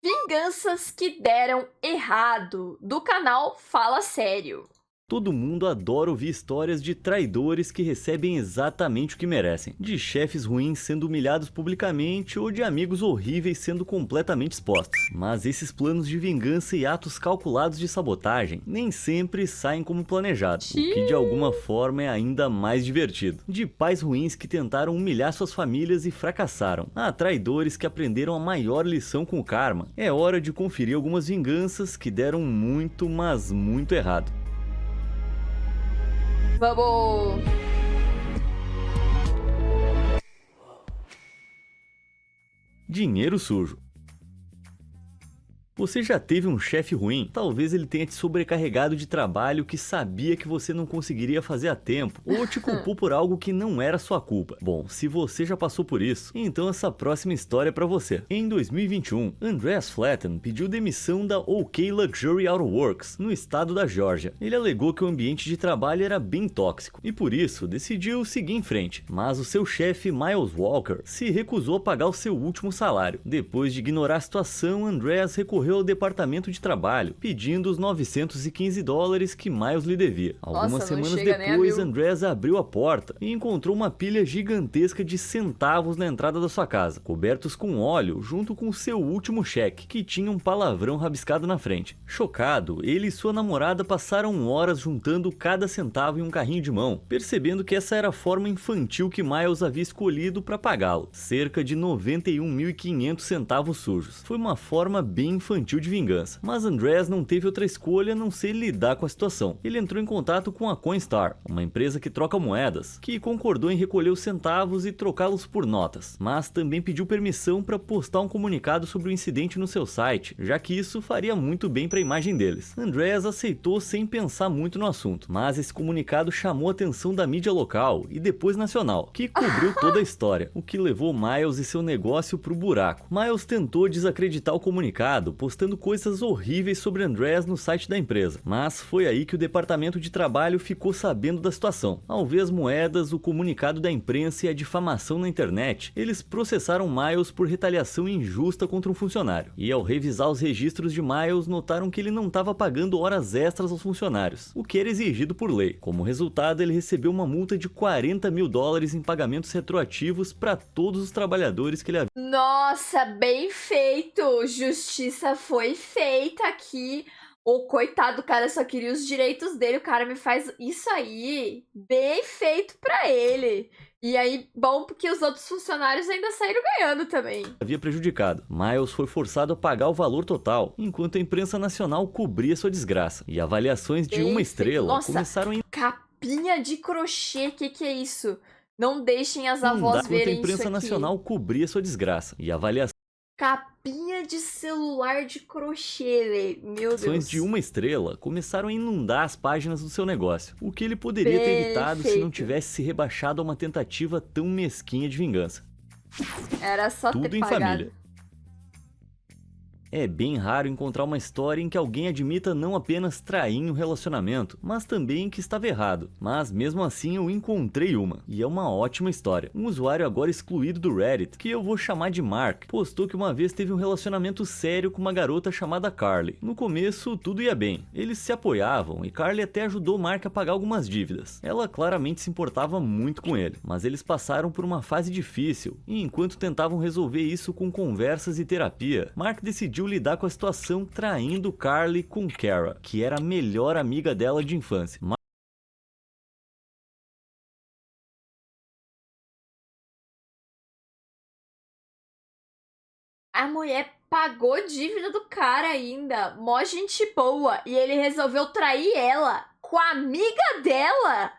Vinganças que deram errado, do canal Fala Sério. Todo mundo adora ouvir histórias de traidores que recebem exatamente o que merecem, de chefes ruins sendo humilhados publicamente ou de amigos horríveis sendo completamente expostos. Mas esses planos de vingança e atos calculados de sabotagem nem sempre saem como planejado, o que de alguma forma é ainda mais divertido. De pais ruins que tentaram humilhar suas famílias e fracassaram, a traidores que aprenderam a maior lição com o karma. É hora de conferir algumas vinganças que deram muito, mas muito errado. Vamos! Dinheiro sujo. Você já teve um chefe ruim? Talvez ele tenha te sobrecarregado de trabalho que sabia que você não conseguiria fazer a tempo, ou te culpou por algo que não era sua culpa. Bom, se você já passou por isso, então essa próxima história é pra você. Em 2021, Andreas Flatten pediu demissão da OK Luxury Auto Works, no estado da Geórgia. Ele alegou que o ambiente de trabalho era bem tóxico, e por isso decidiu seguir em frente. Mas o seu chefe, Miles Walker, se recusou a pagar o seu último salário. Depois de ignorar a situação, Andreas recorreu ao departamento de trabalho, pedindo os $915 que Miles lhe devia. Algumas semanas depois, Andreas abriu a porta e encontrou uma pilha gigantesca de centavos na entrada da sua casa, cobertos com óleo, junto com seu último cheque, que tinha um palavrão rabiscado na frente. Chocado, ele e sua namorada passaram horas juntando cada centavo em um carrinho de mão, percebendo que essa era a forma infantil que Miles havia escolhido para pagá-lo, cerca de 91.500 centavos sujos. Foi uma forma bem infantil de vingança, mas Andreas não teve outra escolha a não ser lidar com a situação. Ele entrou em contato com a Coinstar, uma empresa que troca moedas, que concordou em recolher os centavos e trocá-los por notas, mas também pediu permissão para postar um comunicado sobre o incidente no seu site, já que isso faria muito bem para a imagem deles. Andreas aceitou sem pensar muito no assunto, mas esse comunicado chamou a atenção da mídia local e depois nacional, que cobriu toda a história, o que levou Miles e seu negócio pro buraco. Miles tentou desacreditar o comunicado, postando coisas horríveis sobre Andreas no site da empresa, mas foi aí que o departamento de trabalho ficou sabendo da situação. Ao ver as moedas, o comunicado da imprensa e a difamação na internet, eles processaram Miles por retaliação injusta contra um funcionário. E ao revisar os registros de Miles, notaram que ele não estava pagando horas extras aos funcionários, o que era exigido por lei. Como resultado, ele recebeu uma multa de $40 mil em pagamentos retroativos para todos os trabalhadores que ele havia. Nossa, bem feito! Justiça foi feita aqui. O coitado do cara só queria os direitos dele. O cara me faz isso aí. Bem feito pra ele. E aí, bom, porque os outros funcionários ainda saíram ganhando também. Havia prejudicado. Miles foi forçado a pagar o valor total, enquanto a imprensa nacional cobria sua desgraça. E avaliações de uma estrela Nossa, começaram a capinha de crochê, que é isso? Não deixem as avós verem isso aqui. A imprensa nacional cobria sua desgraça. E avaliações capinha de celular de crochê, meu Deus. De uma estrela começaram a inundar as páginas do seu negócio, o que ele poderia ter evitado se não tivesse se rebaixado a uma tentativa tão mesquinha de vingança. Era só tudo ter em pagado. Família. É bem raro encontrar uma história em que alguém admita não apenas trair um relacionamento, mas também que estava errado. Mas mesmo assim eu encontrei uma, e é uma ótima história. Um usuário agora excluído do Reddit, que eu vou chamar de Mark, postou que uma vez teve um relacionamento sério com uma garota chamada Carly. No começo tudo ia bem, eles se apoiavam e Carly até ajudou Mark a pagar algumas dívidas. Ela claramente se importava muito com ele, mas eles passaram por uma fase difícil, e enquanto tentavam resolver isso com conversas e terapia, Mark decidiu lidar com a situação traindo Carly com Kara, que era a melhor amiga dela de infância. A mulher pagou dívida do cara ainda, mó gente boa, e ele resolveu trair ela com a amiga dela.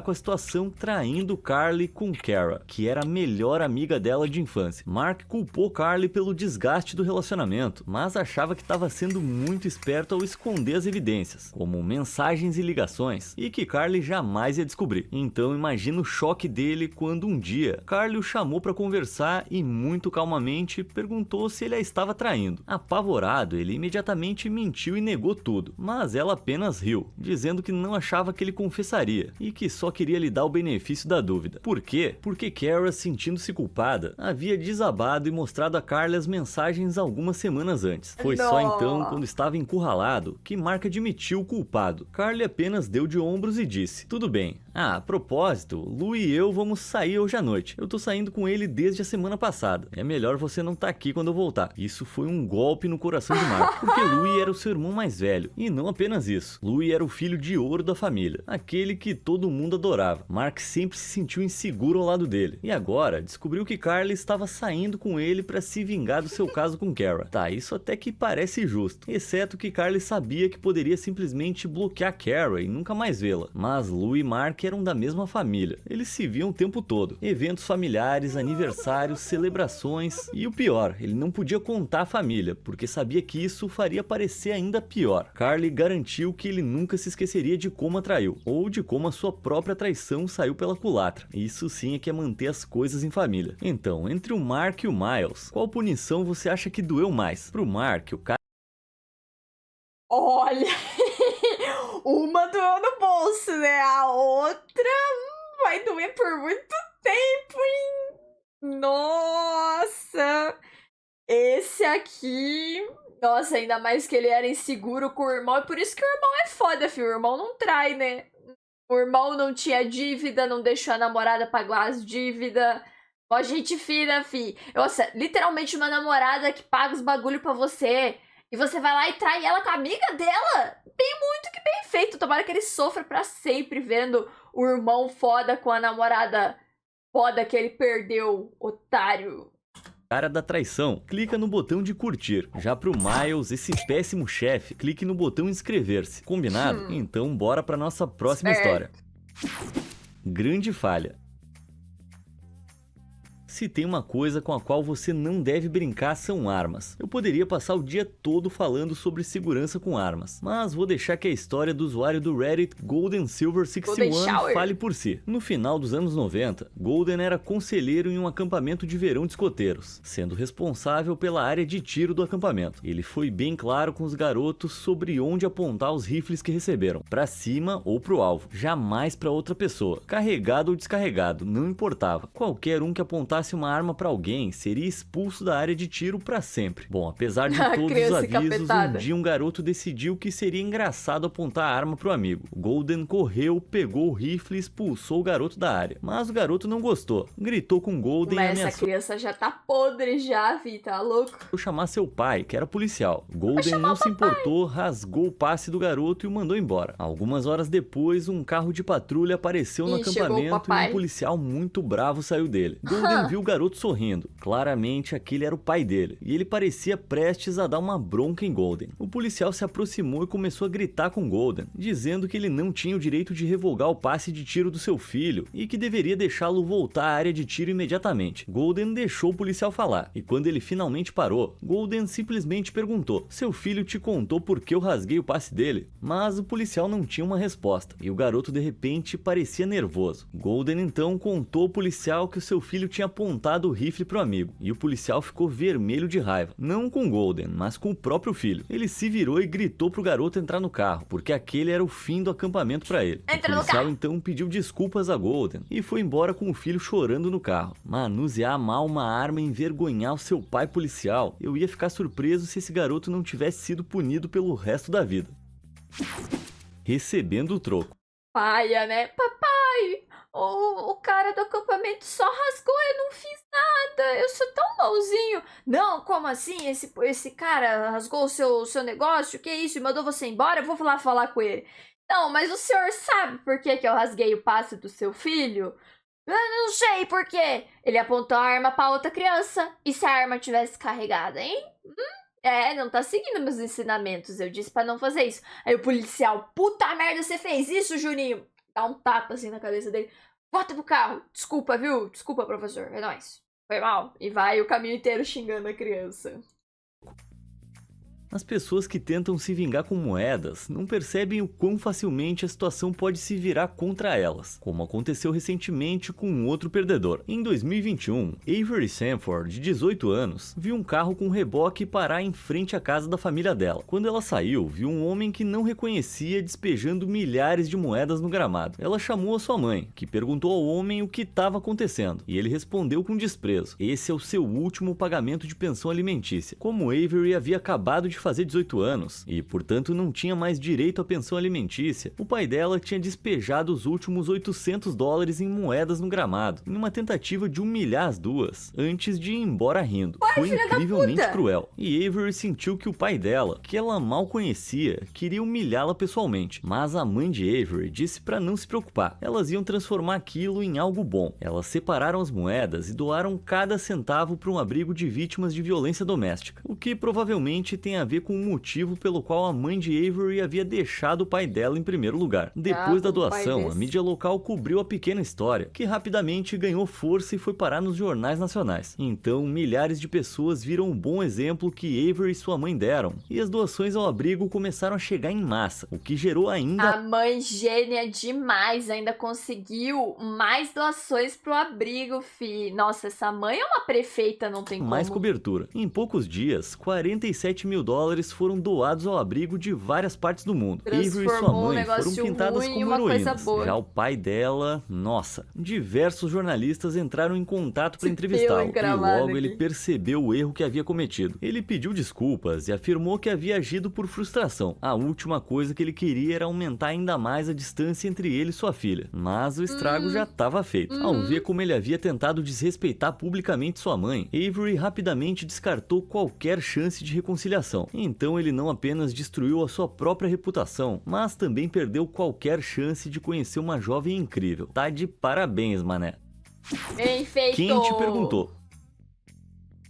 Com a situação traindo Carly com Kara, que era a melhor amiga dela de infância. Mark culpou Carly pelo desgaste do relacionamento, mas achava que estava sendo muito esperto ao esconder as evidências, como mensagens e ligações, e que Carly jamais ia descobrir. Então imagina o choque dele quando um dia Carly o chamou para conversar e muito calmamente perguntou se ele a estava traindo. Apavorado, ele imediatamente mentiu e negou tudo, mas ela apenas riu, dizendo que não achava que ele confessaria e que só só queria lhe dar o benefício da dúvida. Por quê? Porque Kara, sentindo-se culpada, havia desabado e mostrado a Carly as mensagens algumas semanas antes. Foi só então, quando estava encurralado, que Mark admitiu o culpado. Carly apenas deu de ombros e disse: tudo bem. A propósito, Lu e eu vamos sair hoje à noite. Eu tô saindo com ele desde a semana passada. É melhor você não estar aqui quando eu voltar. Isso foi um golpe no coração de Mark, porque Louie era o seu irmão mais velho. E não apenas isso. Louie era o filho de ouro da família, aquele que todo mundo adorava. Mark sempre se sentiu inseguro ao lado dele. E agora, descobriu que Carly estava saindo com ele para se vingar do seu caso com Kara. Tá, isso até que parece justo. Exceto que Carly sabia que poderia simplesmente bloquear Kara e nunca mais vê-la. Mas Lu e Mark eram da mesma família. Eles se viam o tempo todo. Eventos familiares, aniversários, celebrações. E o pior, ele não podia contar a família, porque sabia que isso faria parecer ainda pior. Carly garantiu que ele nunca se esqueceria de como a traiu, ou de como a sua própria traição saiu pela culatra. Isso sim é que é manter as coisas em família. Então, entre o Mark e o Miles, qual punição você acha que doeu mais? Pro Mark, o cara... Olha, uma doeu no bolso, né? A outra vai doer por muito tempo, hein? Nossa! Esse aqui... Nossa, ainda mais que ele era inseguro com o irmão. É por isso que o irmão é foda, filho. O irmão não trai, né? O irmão não tinha dívida, não deixou a namorada pagar as dívidas. Ó, gente fina, fi. Nossa, literalmente uma namorada que paga os bagulho pra você. E você vai lá e trai ela com a amiga dela. Bem muito que bem feito. Tomara que ele sofra pra sempre vendo o irmão foda com a namorada foda que ele perdeu, otário. Cara da traição, clica no botão de curtir. Já pro Miles, esse péssimo chefe, clique no botão inscrever-se. Combinado? Então bora pra nossa próxima história. Grande falha. Se tem uma coisa com a qual você não deve brincar, são armas. Eu poderia passar o dia todo falando sobre segurança com armas, mas vou deixar que a história do usuário do Reddit Golden Silver 61 fale por si. No final dos anos 90, Golden era conselheiro em um acampamento de verão de escoteiros, sendo responsável pela área de tiro do acampamento. Ele foi bem claro com os garotos sobre onde apontar os rifles que receberam, para cima ou pro alvo, jamais para outra pessoa, carregado ou descarregado, não importava. Qualquer um que apontasse uma arma para alguém seria expulso da área de tiro para sempre. Bom, apesar de todos os avisos, um dia um garoto decidiu que seria engraçado apontar a arma pro amigo. Golden correu, pegou o rifle e expulsou o garoto da área. Mas o garoto não gostou. Gritou com Golden e ameaçou... Mas essa criança já tá podre já, Vi, tá louco? ...chamar seu pai, que era policial. Golden não se importou, rasgou o passe do garoto e o mandou embora. Algumas horas depois, um carro de patrulha apareceu no acampamento e um policial muito bravo saiu dele. Golden viu o garoto sorrindo. Claramente aquele era o pai dele, e ele parecia prestes a dar uma bronca em Golden. O policial se aproximou e começou a gritar com Golden, dizendo que ele não tinha o direito de revogar o passe de tiro do seu filho e que deveria deixá-lo voltar à área de tiro imediatamente. Golden deixou o policial falar, e quando ele finalmente parou, Golden simplesmente perguntou: seu filho te contou por que eu rasguei o passe dele? Mas o policial não tinha uma resposta, e o garoto de repente parecia nervoso. Golden então contou ao policial que o seu filho tinha apontado o rifle pro amigo, e o policial ficou vermelho de raiva, não com Golden, mas com o próprio filho. Ele se virou e gritou pro garoto entrar no carro, porque aquele era o fim do acampamento para ele. O policial então pediu desculpas a Golden e foi embora com o filho chorando no carro. Manusear mal uma arma e envergonhar o seu pai policial, eu ia ficar surpreso se esse garoto não tivesse sido punido pelo resto da vida. Recebendo o troco. Paia, né? Papai, o cara do acampamento só rasgou, eu não fiz nada, eu sou tão malzinho. Não, como assim? Esse cara rasgou o seu negócio? Que isso? E mandou você embora? Eu vou lá falar com ele. Não, mas o senhor sabe por que eu rasguei o passe do seu filho? Eu não sei por quê. Ele apontou a arma pra outra criança. E se a arma tivesse carregada, hein? Não tá seguindo meus ensinamentos. Eu disse pra não fazer isso. Aí o policial: puta merda, você fez isso, Juninho? Dá um tapa assim na cabeça dele. Volta pro carro. Desculpa, viu? Desculpa, professor. É nóis. Foi mal. E vai o caminho inteiro xingando a criança. As pessoas que tentam se vingar com moedas não percebem o quão facilmente a situação pode se virar contra elas, como aconteceu recentemente com um outro perdedor. Em 2021, Avery Sanford, de 18 anos, viu um carro com reboque parar em frente à casa da família dela. Quando ela saiu, viu um homem que não reconhecia despejando milhares de moedas no gramado. Ela chamou a sua mãe, que perguntou ao homem o que estava acontecendo, e ele respondeu com desprezo: "Esse é o seu último pagamento de pensão alimentícia." Como Avery havia acabado de fazer 18 anos e, portanto, não tinha mais direito à pensão alimentícia, o pai dela tinha despejado os últimos $800 em moedas no gramado, em uma tentativa de humilhar as duas, antes de ir embora rindo. Foi incrivelmente cruel, e Avery sentiu que o pai dela, que ela mal conhecia, queria humilhá-la pessoalmente, mas a mãe de Avery disse para não se preocupar, elas iam transformar aquilo em algo bom. Elas separaram as moedas e doaram cada centavo para um abrigo de vítimas de violência doméstica, o que provavelmente tem a ver com o motivo pelo qual a mãe de Avery havia deixado o pai dela em primeiro lugar. Depois da doação, a mídia local cobriu a pequena história, que rapidamente ganhou força e foi parar nos jornais nacionais. Então, milhares de pessoas viram o bom exemplo que Avery e sua mãe deram, e as doações ao abrigo começaram a chegar em massa, o que gerou ainda... A mãe gênia demais, ainda conseguiu mais doações pro abrigo, fi. Nossa, essa mãe é uma prefeita, não tem como. Mais cobertura. Em poucos dias, $47 mil foram doados ao abrigo de várias partes do mundo. Avery e sua mãe foram pintadas como heroínas. Já o pai dela, nossa, diversos jornalistas entraram em contato para entrevistá-lo, e logo ele percebeu o erro que havia cometido. Ele pediu desculpas e afirmou que havia agido por frustração. A última coisa que ele queria era aumentar ainda mais a distância entre ele e sua filha, mas o estrago já estava feito. Ao ver como ele havia tentado desrespeitar publicamente sua mãe, Avery rapidamente descartou qualquer chance de reconciliação. Então ele não apenas destruiu a sua própria reputação, mas também perdeu qualquer chance de conhecer uma jovem incrível. Tá de parabéns, mané. Bem feito! Quem te perguntou?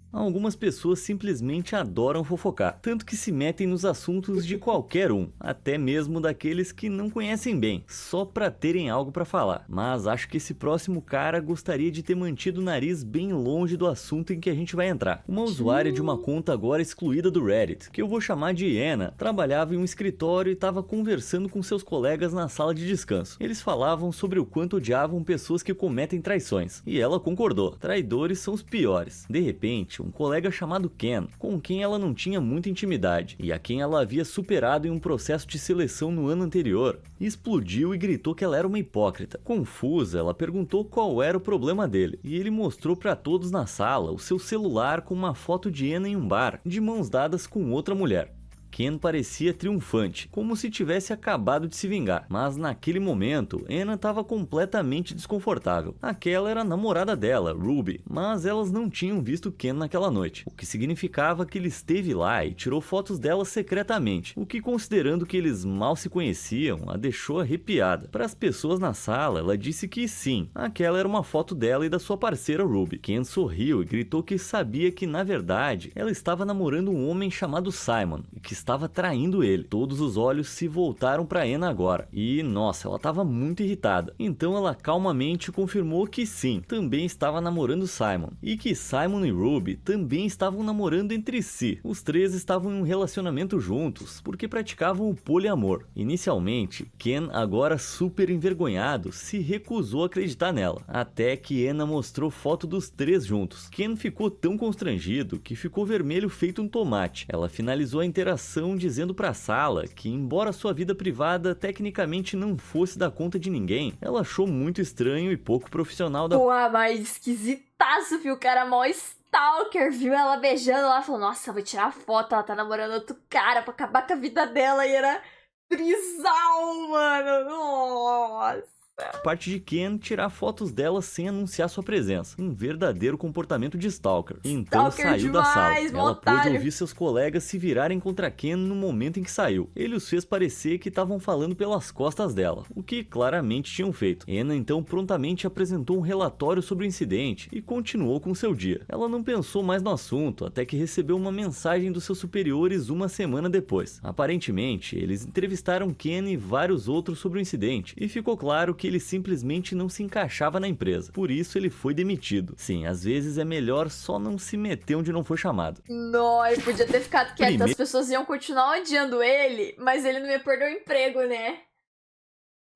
Algumas pessoas simplesmente adoram fofocar, tanto que se metem nos assuntos de qualquer um, até mesmo daqueles que não conhecem bem, só pra terem algo pra falar. Mas acho que esse próximo cara gostaria de ter mantido o nariz bem longe do assunto em que a gente vai entrar. Uma usuária de uma conta agora excluída do Reddit, que eu vou chamar de Anna, trabalhava em um escritório e estava conversando com seus colegas na sala de descanso. Eles falavam sobre o quanto odiavam pessoas que cometem traições, e ela concordou. Traidores são os piores. De repente, um colega chamado Ken, com quem ela não tinha muita intimidade e a quem ela havia superado em um processo de seleção no ano anterior, explodiu e gritou que ela era uma hipócrita. Confusa, ela perguntou qual era o problema dele, e ele mostrou para todos na sala o seu celular com uma foto de Anna em um bar, de mãos dadas com outra mulher. Ken parecia triunfante, como se tivesse acabado de se vingar, mas naquele momento, Anna estava completamente desconfortável. Aquela era a namorada dela, Ruby, mas elas não tinham visto Ken naquela noite, o que significava que ele esteve lá e tirou fotos dela secretamente, o que, considerando que eles mal se conheciam, a deixou arrepiada. Para as pessoas na sala, ela disse que sim, aquela era uma foto dela e da sua parceira Ruby. Ken sorriu e gritou que sabia que, na verdade, ela estava namorando um homem chamado Simon, e que estava traindo ele. Todos os olhos se voltaram para Anna agora, e nossa, ela estava muito irritada. Então ela calmamente confirmou que sim, também estava namorando Simon, e que Simon e Ruby também estavam namorando entre si. Os três estavam em um relacionamento juntos, porque praticavam o poliamor. Inicialmente, Ken, agora super envergonhado, se recusou a acreditar nela, até que Anna mostrou foto dos três juntos. Ken ficou tão constrangido que ficou vermelho feito um tomate. Ela finalizou a interação dizendo pra sala que, embora sua vida privada tecnicamente não fosse da conta de ninguém, ela achou muito estranho e pouco profissional da... Pô, mas esquisitaço, viu? O cara mó stalker, viu ela beijando lá, falou, nossa, vou tirar a foto, ela tá namorando outro cara pra acabar com a vida dela, e era trisal, mano, nossa. Parte de Ken tirar fotos dela sem anunciar sua presença. Um verdadeiro comportamento de stalker. Então saiu da sala. Ela pôde ouvir seus colegas se virarem contra Ken no momento em que saiu. Ele os fez parecer que estavam falando pelas costas dela, o que claramente tinham feito. Anna então prontamente apresentou um relatório sobre o incidente e continuou com seu dia. Ela não pensou mais no assunto até que recebeu uma mensagem dos seus superiores uma semana depois. Aparentemente, eles entrevistaram Ken e vários outros sobre o incidente, e ficou claro que que ele simplesmente não se encaixava na empresa. Por isso ele foi demitido. Sim, às vezes é melhor só não se meter onde não foi chamado. Não, ele podia ter ficado quieto. As pessoas iam continuar odiando ele, mas ele não ia perder o emprego, né?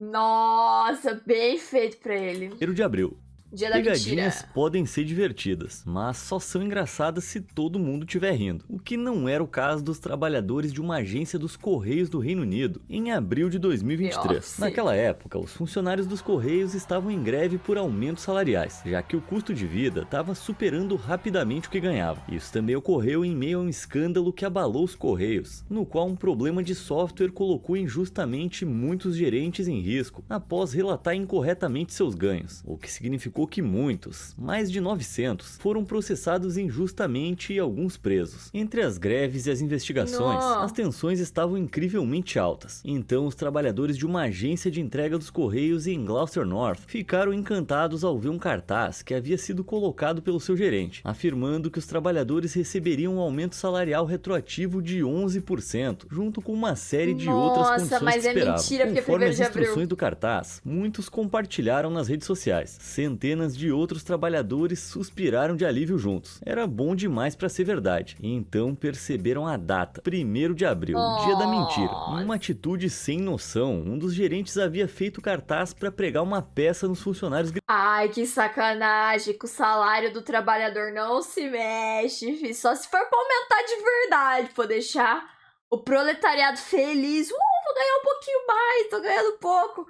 Nossa, bem feito pra ele. 1º de abril. Dia da Pegadinhas mentira. podem ser divertidas, mas só são engraçadas se todo mundo estiver rindo. O que não era o caso dos trabalhadores de uma agência dos Correios do Reino Unido em abril de 2023. Nossa. Naquela época, os funcionários dos Correios estavam em greve por aumentos salariais, já que o custo de vida estava superando rapidamente o que ganhava. Isso também ocorreu em meio a um escândalo que abalou os Correios, no qual um problema de software colocou injustamente muitos gerentes em risco após relatar incorretamente seus ganhos, o que significou que muitos, mais de 900, foram processados injustamente e alguns presos. Entre as greves e as investigações, as tensões estavam incrivelmente altas. Então, os trabalhadores de uma agência de entrega dos Correios em Gloucester North ficaram encantados ao ver um cartaz que havia sido colocado pelo seu gerente, afirmando que os trabalhadores receberiam um aumento salarial retroativo de 11%, junto com uma série de outras condições mas que esperavam. mentira, porque Conforme 1º as de abril. instruções do cartaz, muitos compartilharam nas redes sociais. Centenas de outros trabalhadores suspiraram de alívio juntos. Era bom demais pra ser verdade. E então perceberam a data, 1º de abril, dia da mentira. Em uma atitude sem noção, um dos gerentes havia feito cartaz pra pregar uma peça nos funcionários. Ai, que sacanagem, que o salário do trabalhador não se mexe, filho. Só se for pra aumentar de verdade, pra deixar o proletariado feliz. Vou ganhar um pouquinho mais, tô ganhando pouco.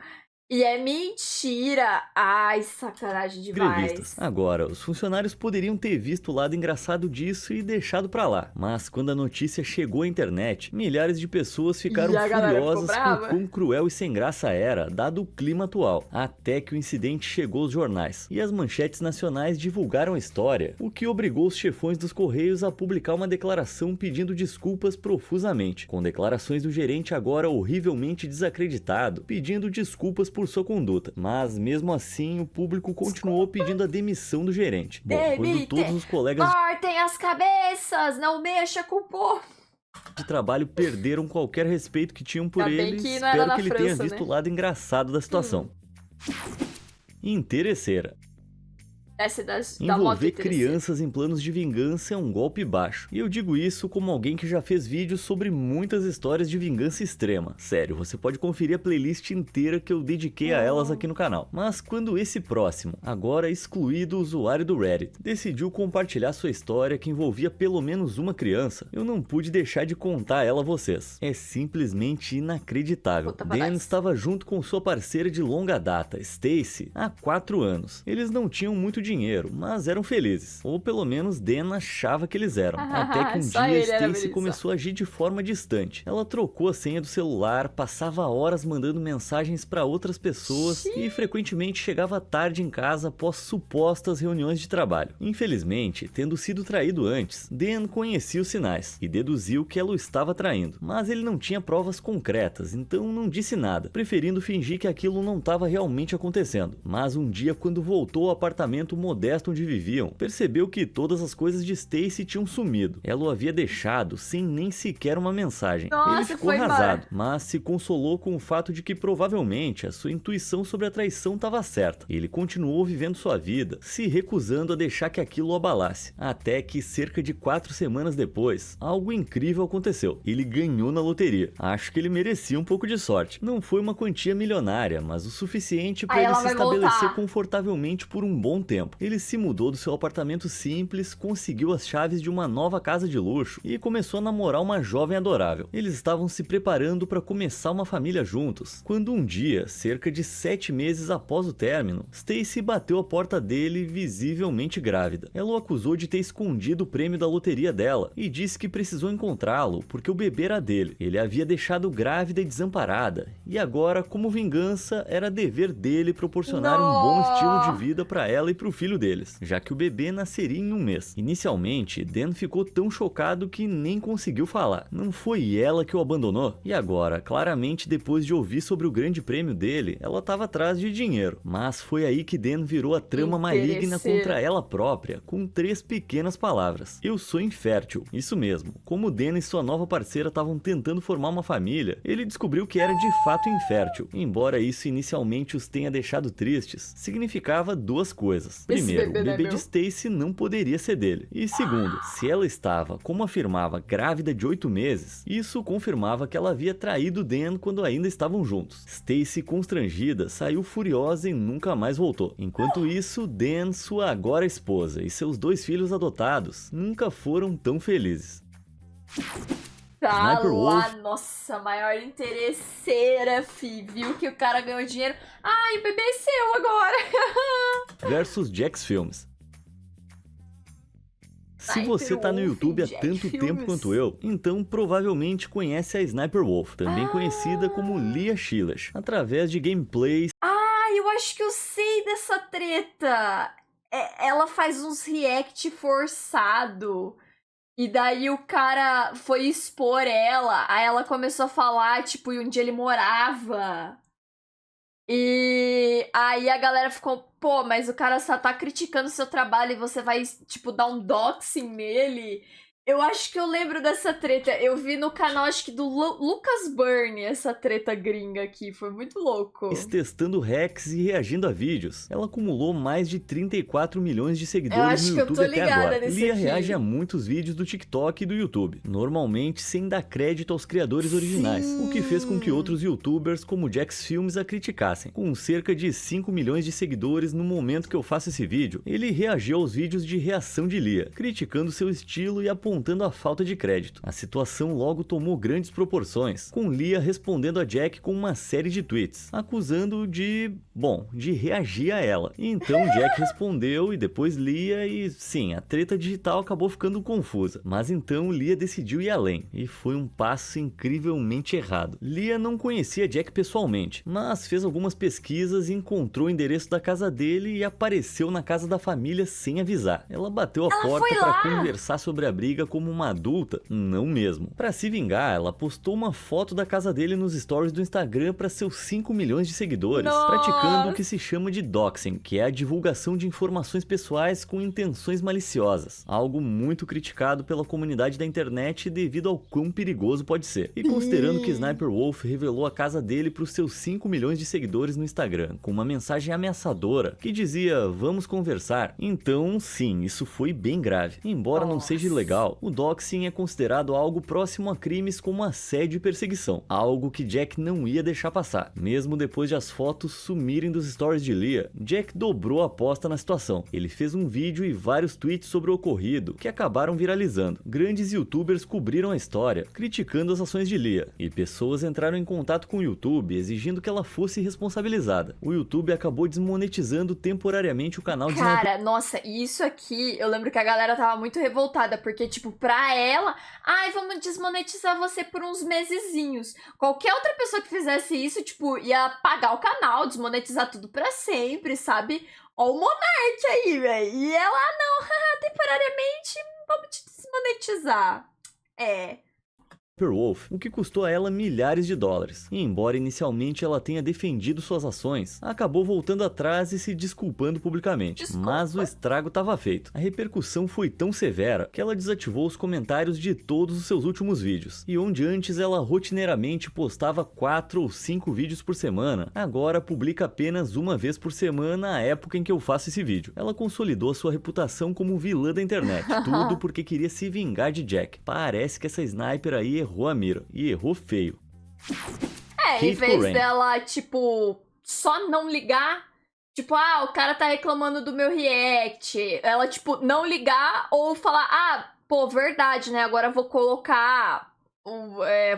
E é mentira. Ai, sacanagem demais. Grevistas. Agora, os funcionários poderiam ter visto o lado engraçado disso e deixado pra lá. Mas quando a notícia chegou à internet, milhares de pessoas ficaram furiosas por quão cruel e sem graça era, dado o clima atual. Até que o incidente chegou aos jornais. E as manchetes nacionais divulgaram a história, o que obrigou os chefões dos Correios a publicar uma declaração pedindo desculpas profusamente. Com declarações do gerente agora horrivelmente desacreditado, pedindo desculpas por sua conduta, mas mesmo assim o público continuou pedindo a demissão do gerente. Bom, quando todos os colegas cortem as cabeças, não mexa com o povo de trabalho perderam qualquer respeito que tinham por ele, espero que ele tenha visto o lado engraçado da situação. Interesseira. Envolver crianças em planos de vingança é um golpe baixo. E eu digo isso como alguém que já fez vídeos sobre muitas histórias de vingança extrema. Sério, você pode conferir a playlist inteira que eu dediquei a elas aqui no canal. Mas quando esse próximo, agora excluído usuário do Reddit, decidiu compartilhar sua história que envolvia pelo menos uma criança, eu não pude deixar de contar ela a vocês. É simplesmente inacreditável. Dan estava junto com sua parceira de longa data, Stacy, há 4 anos. Eles não tinham muito dinheiro, mas eram felizes. Ou pelo menos Dan achava que eles eram. Até que um dia Stacy começou a agir de forma distante. Ela trocou a senha do celular, passava horas mandando mensagens para outras pessoas e frequentemente chegava tarde em casa após supostas reuniões de trabalho. Infelizmente, tendo sido traído antes, Dan conhecia os sinais e deduziu que ela o estava traindo. Mas ele não tinha provas concretas, então não disse nada, preferindo fingir que aquilo não estava realmente acontecendo. Mas um dia, quando voltou ao apartamento modesto onde viviam, percebeu que todas as coisas de Stacy tinham sumido. Ela o havia deixado sem nem sequer uma mensagem. Ele ficou arrasado, mas se consolou com o fato de que provavelmente a sua intuição sobre a traição estava certa. Ele continuou vivendo sua vida, se recusando a deixar que aquilo o abalasse. Até que cerca de 4 semanas depois, algo incrível aconteceu. Ele ganhou na loteria. Acho que ele merecia um pouco de sorte. Não foi uma quantia milionária, mas o suficiente para ele se estabelecer confortavelmente por um bom tempo. Ele se mudou do seu apartamento simples, conseguiu as chaves de uma nova casa de luxo e começou a namorar uma jovem adorável. Eles estavam se preparando para começar uma família juntos, quando um dia, cerca de 7 meses após o término, Stacy bateu a porta dele visivelmente grávida. Ela o acusou de ter escondido o prêmio da loteria dela e disse que precisou encontrá-lo porque o bebê era dele. Ele a havia deixado grávida e desamparada, e agora, como vingança, era dever dele proporcionar um bom estilo de vida para ela e para o outro filho deles, já que o bebê nasceria em um mês. Inicialmente, Dan ficou tão chocado que nem conseguiu falar. Não foi ela que o abandonou? E agora, claramente depois de ouvir sobre o grande prêmio dele, ela estava atrás de dinheiro. Mas foi aí que Dan virou a trama maligna contra ela própria, com 3 pequenas palavras. Eu sou infértil. Isso mesmo. Como Dan e sua nova parceira estavam tentando formar uma família, ele descobriu que era de fato infértil. Embora isso inicialmente os tenha deixado tristes, significava 2 coisas. Primeiro, o bebê de Stacy não poderia ser dele. E segundo, se ela estava, como afirmava, grávida de 8 meses, isso confirmava que ela havia traído Dan quando ainda estavam juntos. Stacy, constrangida, saiu furiosa e nunca mais voltou. Enquanto isso, Dan, sua agora esposa, e seus 2 filhos adotados nunca foram tão felizes. Tá lá, nossa, maior interesseira, fi. Viu que o cara ganhou dinheiro. Ai, o bebê é seu agora. Versus Jack's Filmes. Se você tá no YouTube há tanto tempo quanto eu, então provavelmente conhece a Sniper Wolf, também conhecida como Leah Shelash, através de gameplays. Ah, eu acho que eu sei dessa treta. Ela faz uns react forçado. E daí o cara foi expor ela, aí ela começou a falar, tipo, onde ele morava. E aí a galera ficou, pô, mas o cara só tá criticando o seu trabalho e você vai, tipo, dar um doxing nele. Eu acho que eu lembro dessa treta. Eu vi no canal, acho que do Lucas Burn, essa treta gringa aqui. Foi muito louco. Testando hacks e reagindo a vídeos. Ela acumulou mais de 34 milhões de seguidores no YouTube até agora. Leah reage a muitos vídeos do TikTok e do YouTube, normalmente sem dar crédito aos criadores originais, o que fez com que outros YouTubers, como Jack's Filmes, a criticassem. Com cerca de 5 milhões de seguidores no momento que eu faço esse vídeo, ele reagiu aos vídeos de reação de Leah, criticando seu estilo e apontando a falta de crédito. A situação logo tomou grandes proporções, com Leah respondendo a Jack com uma série de tweets, acusando de reagir a ela. E então Jack respondeu e depois Leah e sim, a treta digital acabou ficando confusa. Mas então Leah decidiu ir além, e foi um passo incrivelmente errado. Leah não conhecia Jack pessoalmente, mas fez algumas pesquisas e encontrou o endereço da casa dele e apareceu na casa da família sem avisar. Ela bateu a porta para conversar sobre a briga como uma adulta? Não mesmo. Para se vingar, ela postou uma foto da casa dele nos stories do Instagram para seus 5 milhões de seguidores, praticando o que se chama de doxing, que é a divulgação de informações pessoais com intenções maliciosas, algo muito criticado pela comunidade da internet devido ao quão perigoso pode ser. E considerando que Sniper Wolf revelou a casa dele para os seus 5 milhões de seguidores no Instagram, com uma mensagem ameaçadora que dizia, vamos conversar, então sim, isso foi bem grave. Embora não seja ilegal, o doxing é considerado algo próximo a crimes como assédio e perseguição, algo que Jack não ia deixar passar. Mesmo depois de as fotos sumirem dos stories de Leah, Jack dobrou a aposta na situação. Ele fez um vídeo e vários tweets sobre o ocorrido, que acabaram viralizando. Grandes youtubers cobriram a história, criticando as ações de Leah, e pessoas entraram em contato com o YouTube exigindo que ela fosse responsabilizada. O YouTube acabou desmonetizando temporariamente o canal de Cara, nossa, isso aqui, eu lembro que a galera tava muito revoltada, porque, tipo, pra ela, ai, vamos desmonetizar você por uns mesezinhos. Qualquer outra pessoa que fizesse isso, tipo, ia pagar o canal, desmonetizar tudo pra sempre, sabe? Ó o Monark aí, velho. E ela, não, temporariamente, vamos te desmonetizar. Wolf, o que custou a ela milhares de dólares. E embora inicialmente ela tenha defendido suas ações, acabou voltando atrás e se desculpando publicamente. Mas o estrago estava feito. A repercussão foi tão severa que ela desativou os comentários de todos os seus últimos vídeos. E onde antes ela rotineiramente postava 4 ou 5 vídeos por semana, agora publica apenas uma vez por semana à época em que eu faço esse vídeo. Ela consolidou sua reputação como vilã da internet. Tudo porque queria se vingar de Jack. Parece que essa sniper aí errou a mira, e errou feio. Em vez dela, tipo, só não ligar, tipo, o cara tá reclamando do meu react, ela, tipo, não ligar ou falar, pô, verdade, né, agora eu vou colocar,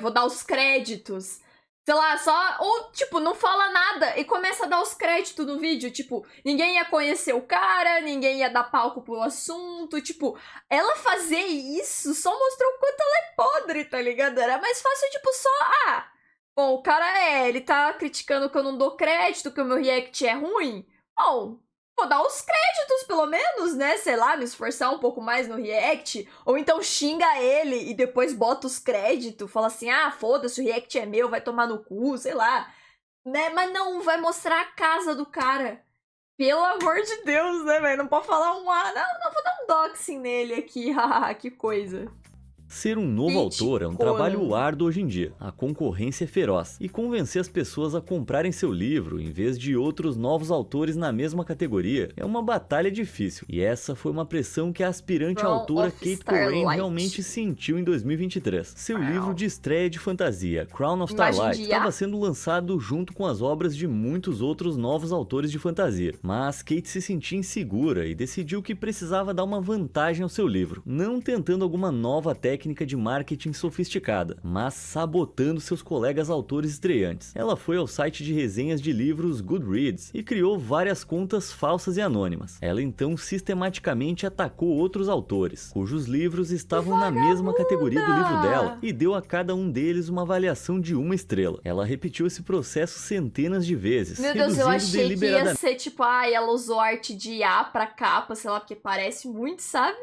vou dar os créditos, sei lá, só, ou, tipo, não fala nada e começa a dar os créditos no vídeo, tipo, ninguém ia conhecer o cara, ninguém ia dar palco pro assunto, tipo, ela fazer isso só mostrou o quanto ela é podre, tá ligado? Era mais fácil, tipo, só, bom, o cara ele tá criticando que eu não dou crédito, que o meu react é ruim, bom, Pô, dá os créditos, pelo menos, né? Sei lá, me esforçar um pouco mais no react. Ou então xinga ele e depois bota os créditos. Fala assim, ah, foda-se, o react é meu, vai tomar no cu, sei lá. Né? Mas não, vai mostrar a casa do cara. Pelo amor de Deus, né, velho? Não pode falar um ah, não, vou dar um doxing nele aqui, haha, que coisa. Ser um novo autor é um trabalho árduo hoje em dia. A concorrência é feroz. E convencer as pessoas a comprarem seu livro, em vez de outros novos autores na mesma categoria, é uma batalha difícil. E essa foi uma pressão que a aspirante autora Kate Corain realmente sentiu em 2023. Seu livro de estreia de fantasia, Crown of Starlight, estava sendo lançado junto com as obras de muitos outros novos autores de fantasia. Mas Kate se sentia insegura e decidiu que precisava dar uma vantagem ao seu livro, não tentando alguma nova técnica de marketing sofisticada, mas sabotando seus colegas autores estreantes. Ela foi ao site de resenhas de livros Goodreads e criou várias contas falsas e anônimas. Ela então sistematicamente atacou outros autores, cujos livros estavam na mesma categoria do livro dela, e deu a cada um deles uma avaliação de 1 estrela. Ela repetiu esse processo centenas de vezes. Meu Deus, eu achei que ia ser tipo, ela usou arte de IA pra capa, sei lá, porque parece muito, sabe?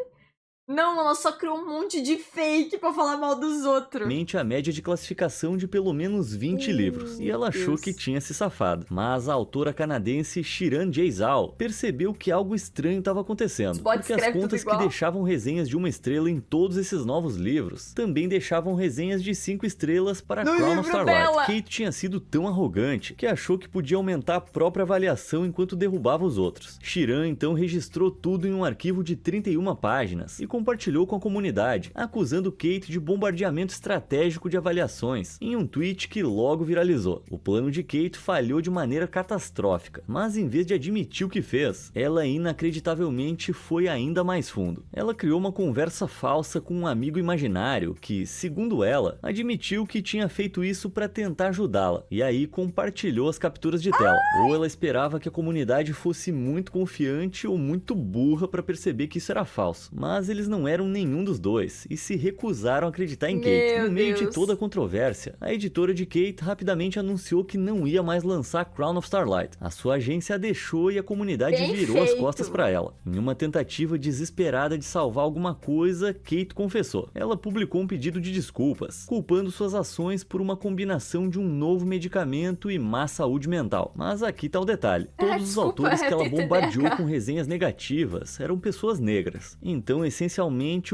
Não, ela só criou um monte de fake pra falar mal dos outros. A média de classificação de pelo menos 20 livros, e ela achou que tinha se safado. Mas a autora canadense Shiran J. Zhao percebeu que algo estranho estava acontecendo, porque as contas que deixavam resenhas de 1 estrela em todos esses novos livros também deixavam resenhas de 5 estrelas para Crown of Starlight. Kate tinha sido tão arrogante que achou que podia aumentar a própria avaliação enquanto derrubava os outros. Shiran então registrou tudo em um arquivo de 31 páginas e compartilhou com a comunidade, acusando Kate de bombardeamento estratégico de avaliações, em um tweet que logo viralizou. O plano de Kate falhou de maneira catastrófica, mas em vez de admitir o que fez, ela inacreditavelmente foi ainda mais fundo. Ela criou uma conversa falsa com um amigo imaginário que, segundo ela, admitiu que tinha feito isso para tentar ajudá-la, e aí compartilhou as capturas de tela. Ou ela esperava que a comunidade fosse muito confiante ou muito burra para perceber que isso era falso, mas eles não eram nenhum dos dois e se recusaram a acreditar em Kate. No meio de toda a controvérsia, a editora de Kate rapidamente anunciou que não ia mais lançar Crown of Starlight. A sua agência a deixou e a comunidade virou as costas para ela. Em uma tentativa desesperada de salvar alguma coisa, Kate confessou. Ela publicou um pedido de desculpas, culpando suas ações por uma combinação de um novo medicamento e má saúde mental. Mas aqui tá o detalhe. Todos os autores que ela bombardeou com resenhas negativas eram pessoas negras. Então, essencialmente,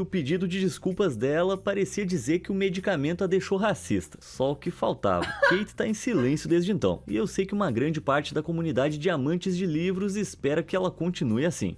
o pedido de desculpas dela parecia dizer que o medicamento a deixou racista. Só o que faltava. Kate tá em silêncio desde então, e eu sei que uma grande parte da comunidade de amantes de livros espera que ela continue assim.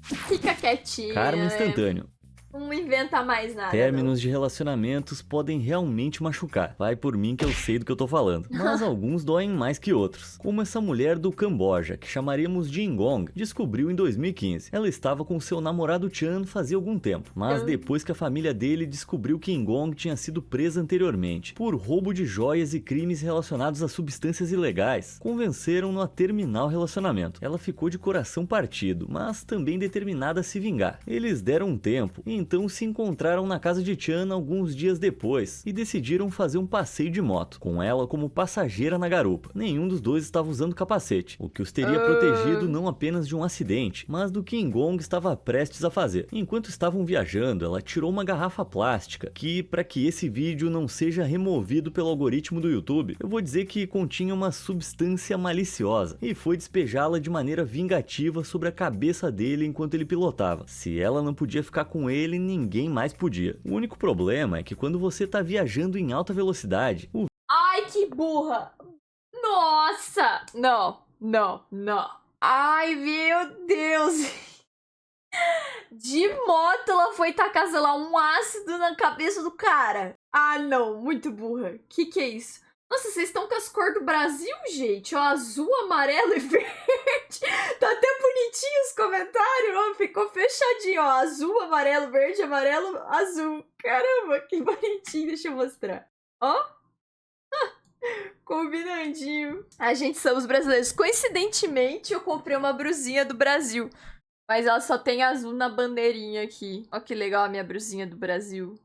Fica quietinha. Karma instantâneo. Não inventa mais nada. Términos de relacionamentos podem realmente machucar. Vai por mim que eu sei do que eu tô falando. Mas alguns doem mais que outros. Como essa mulher do Camboja, que chamaríamos de Ingong, descobriu em 2015. Ela estava com seu namorado Chan fazia algum tempo. Mas depois que a família dele descobriu que Ingong tinha sido presa anteriormente por roubo de joias e crimes relacionados a substâncias ilegais, convenceram-no a terminar o relacionamento. Ela ficou de coração partido, mas também determinada a se vingar. Eles deram um tempo e então se encontraram na casa de Chan alguns dias depois e decidiram fazer um passeio de moto, com ela como passageira na garupa. Nenhum dos dois estava usando capacete, o que os teria protegido não apenas de um acidente, mas do que Ingong estava prestes a fazer. Enquanto estavam viajando, ela tirou uma garrafa plástica, que, para que esse vídeo não seja removido pelo algoritmo do YouTube, eu vou dizer que continha uma substância maliciosa, e foi despejá-la de maneira vingativa sobre a cabeça dele enquanto ele pilotava. Se ela não podia ficar com ele, ninguém mais podia. O único problema é que quando você tá viajando em alta velocidade, Ai, que burra! Nossa! Não. Ai, meu Deus! De moto ela foi tacar, sei lá, um ácido na cabeça do cara. Ah, não, muito burra. Que é isso? Nossa, vocês estão com as cores do Brasil, gente? Ó, azul, amarelo e verde. Tá até bonitinho os comentários, ó. Ficou fechadinho, ó. Azul, amarelo, verde, amarelo, azul. Caramba, que bonitinho. Deixa eu mostrar. Ó. Combinandinho. A gente somos brasileiros. Coincidentemente, eu comprei uma brusinha do Brasil. Mas ela só tem azul na bandeirinha aqui. Ó que legal a minha brusinha do Brasil.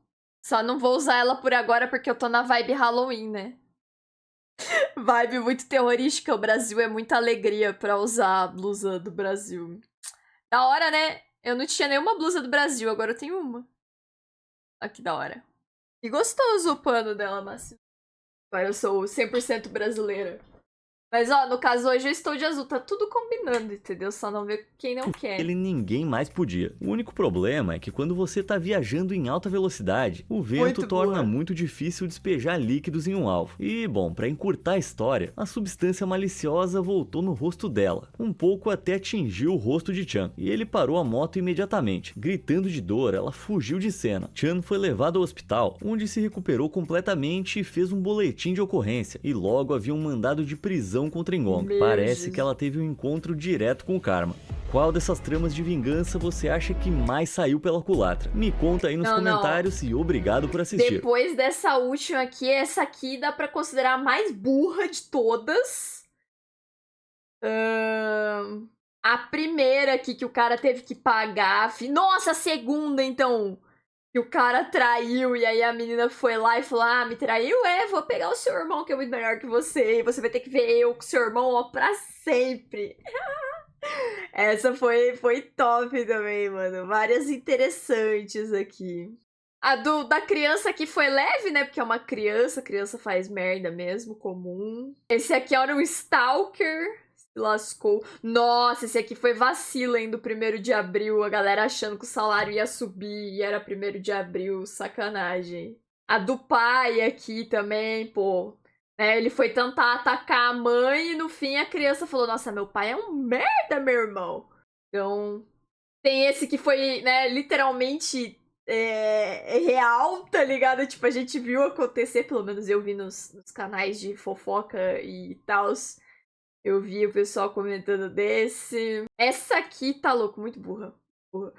Só não vou usar ela por agora porque eu tô na vibe Halloween, né? Vibe muito terrorística. O Brasil é muita alegria pra usar a blusa do Brasil. Da hora, né? Eu não tinha nenhuma blusa do Brasil, agora eu tenho uma. Olha que da hora. E gostoso o pano dela, macio. Agora eu sou 100% brasileira. Mas, ó, no caso hoje eu estou de azul. Tá tudo combinando, entendeu? Só não ver quem não quer. Ele ninguém mais podia. O único problema é que quando você tá viajando em alta velocidade, o vento Muito torna boa. muito difícil despejar líquidos em um alvo. E, bom, pra encurtar a história, a substância maliciosa voltou no rosto dela, um pouco até atingiu o rosto de Chan. E ele parou a moto imediatamente. Gritando de dor, ela fugiu de cena. Chan foi levado ao hospital, onde se recuperou completamente e fez um boletim de ocorrência. E logo havia um mandado de prisão contra Ngong. Meu Parece Jesus. que ela teve um encontro direto com o Karma. Qual dessas tramas de vingança você acha que mais saiu pela culatra? Me conta aí nos Não, não. comentários e obrigado por assistir. Depois dessa última aqui, essa aqui dá pra considerar a mais burra de todas. A primeira aqui que o cara teve que pagar. Nossa, a segunda, então. Que o cara traiu e aí a menina foi lá e falou: ah, me traiu? É, vou pegar o seu irmão que é muito melhor que você. E você vai ter que ver eu com seu irmão, ó, pra sempre. Essa foi top também, mano. Várias interessantes aqui. A da criança aqui foi leve, né? Porque é uma criança, criança faz merda mesmo, comum. Esse aqui era um stalker, se lascou. Nossa, esse aqui foi vacilo, hein, do 1º de abril. A galera achando que o salário ia subir e era 1º de abril, sacanagem. A do pai aqui também, pô. Ele foi tentar atacar a mãe e no fim a criança falou: nossa, meu pai é um merda, meu irmão. Então, tem esse que foi, né, literalmente real, tá ligado? Tipo, a gente viu acontecer, pelo menos eu vi nos canais de fofoca e tal. Eu vi o pessoal comentando desse. Essa aqui tá louco, muito burra. Pô,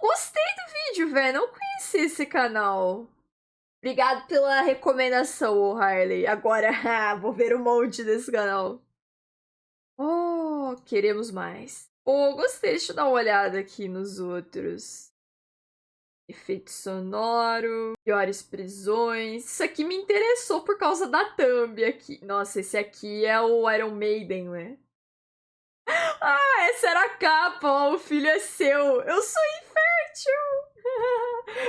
gostei do vídeo, velho. Não conheci esse canal. Obrigado pela recomendação, ô Harley. Agora, vou ver um monte desse canal. Oh, queremos mais. Oh, gostei. Deixa eu dar uma olhada aqui nos outros. Efeito sonoro, piores prisões. Isso aqui me interessou por causa da thumb aqui. Nossa, esse aqui é o Iron Maiden, né? Ah, essa era a capa, ó, o filho é seu. Eu sou infértil.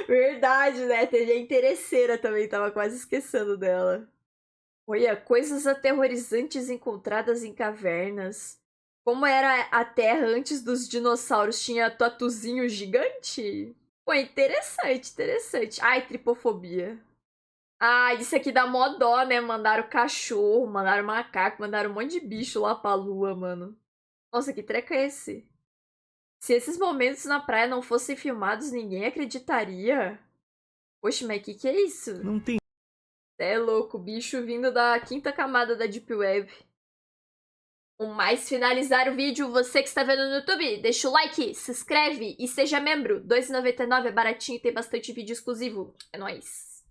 Verdade, né? Teve a interesseira também, tava quase esquecendo dela. Olha, coisas aterrorizantes encontradas em cavernas. Como era a Terra antes dos dinossauros? Tinha tatuzinho gigante? Pô, interessante, interessante. Ai, tripofobia. Ah, isso aqui dá mó dó, né? Mandaram cachorro, mandaram macaco, mandaram um monte de bicho lá pra lua, mano. Nossa, que treco é esse? Se esses momentos na praia não fossem filmados, ninguém acreditaria. Poxa, mas que é isso? Não tem É louco, bicho vindo da 5ª camada da Deep Web. Mais finalizar o vídeo, você que está vendo no YouTube, deixa o like, se inscreve e seja membro. R$ 2,99 é baratinho e tem bastante vídeo exclusivo. É nóis!